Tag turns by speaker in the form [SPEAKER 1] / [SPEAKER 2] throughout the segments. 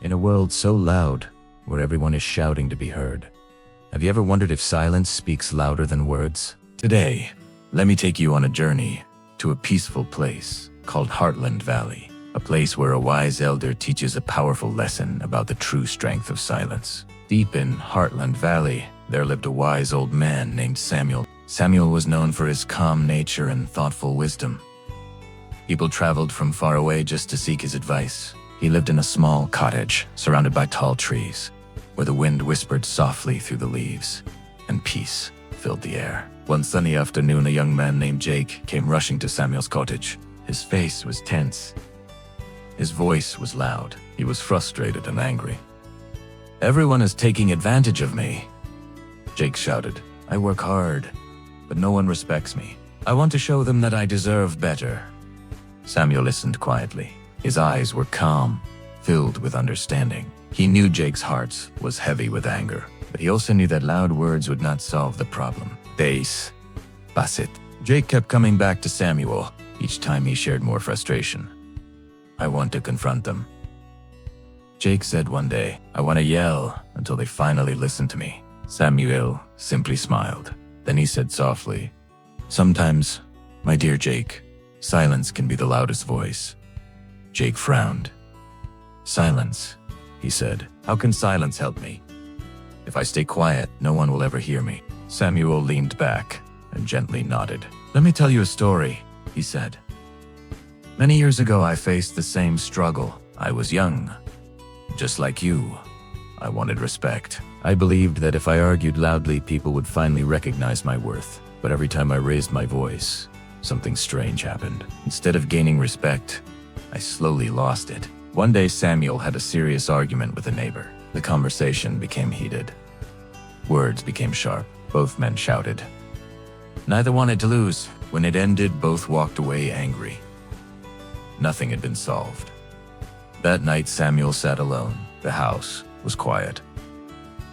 [SPEAKER 1] In a world so loud, where everyone is shouting to be heard, have you ever wondered if silence speaks louder than words? Today, let me take you on a journey to a peaceful place called Heartland Valley, a place where a wise elder teaches a powerful lesson about the true strength of silence. Deep in Heartland Valley, there lived a wise old man named Samuel. Samuel was known for his calm nature and thoughtful wisdom. People traveled from far away just to seek his advice. He lived in a small cottage surrounded by tall trees, where the wind whispered softly through the leaves, and peace filled the air. One sunny afternoon, a young man named Jake came rushing to Samuel's cottage. His face was tense. His voice was loud. He was frustrated and angry. "Everyone is taking advantage of me," Jake shouted. "I work hard, but no one respects me. I want to show them that I deserve better." Samuel listened quietly. His eyes were calm, filled with understanding. He knew Jake's heart was heavy with anger, but he also knew that loud words would not solve the problem. Days passed. Jake kept coming back to Samuel. Each time he shared more frustration. "I want to confront them," Jake said one day. "I want to yell until they finally listen to me." Samuel simply smiled. Then he said softly, "Sometimes, my dear Jake, silence can be the loudest voice." Jake frowned. "Silence," he said. "How can silence help me? If I stay quiet, no one will ever hear me." Samuel leaned back and gently nodded. "Let me tell you a story," he said. "Many years ago, I faced the same struggle. I was young, just like you. I wanted respect. I believed that if I argued loudly, people would finally recognize my worth. But every time I raised my voice, something strange happened. Instead of gaining respect, I slowly lost it." One day, Samuel had a serious argument with a neighbor. The conversation became heated. Words became sharp. Both men shouted. Neither wanted to lose. When it ended, both walked away angry. Nothing had been solved. That night, Samuel sat alone. The house was quiet.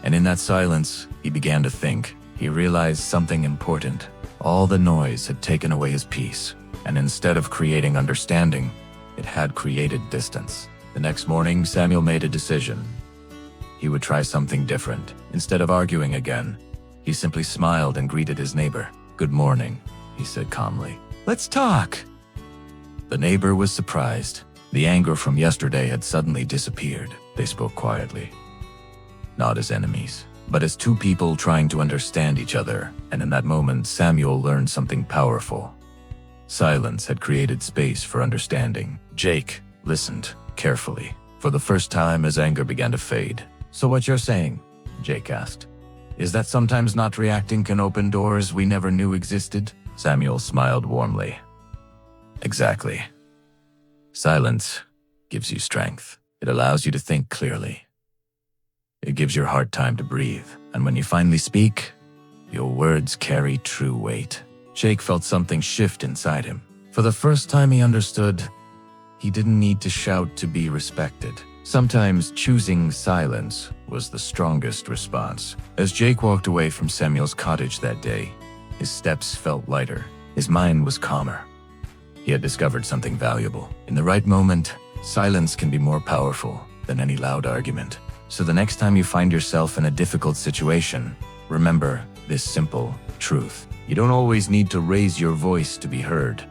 [SPEAKER 1] And in that silence, he began to think. He realized something important. All the noise had taken away his peace, and instead of creating understanding, it had created distance. The next morning, Samuel made a decision. He would try something different. Instead of arguing again, he simply smiled and greeted his neighbor. "Good morning," he said calmly. "Let's talk." The neighbor was surprised. The anger from yesterday had suddenly disappeared. They spoke quietly, not as enemies, but as two people trying to understand each other. And in that moment, Samuel learned something powerful. Silence had created space for understanding. Jake listened carefully. For the first time, his anger began to fade. "So what you're saying," Jake asked, "is that sometimes not reacting can open doors we never knew existed?" Samuel smiled warmly. "Exactly. Silence gives you strength. It allows you to think clearly. It gives your heart time to breathe. And when you finally speak, your words carry true weight." Jake felt something shift inside him. For the first time, he understood he didn't need to shout to be respected. Sometimes choosing silence was the strongest response. As Jake walked away from Samuel's cottage that day, his steps felt lighter. His mind was calmer. He had discovered something valuable. In the right moment, silence can be more powerful than any loud argument. So the next time you find yourself in a difficult situation, remember this simple truth. You don't always need to raise your voice to be heard.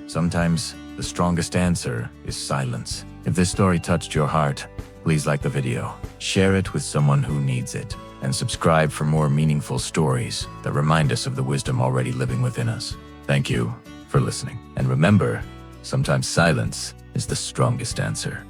[SPEAKER 1] Sometimes the strongest answer is silence. If this story touched your heart, please like the video, share it with someone who needs it, and subscribe for more meaningful stories that remind us of the wisdom already living within us. Thank you for listening. And remember, sometimes silence is the strongest answer.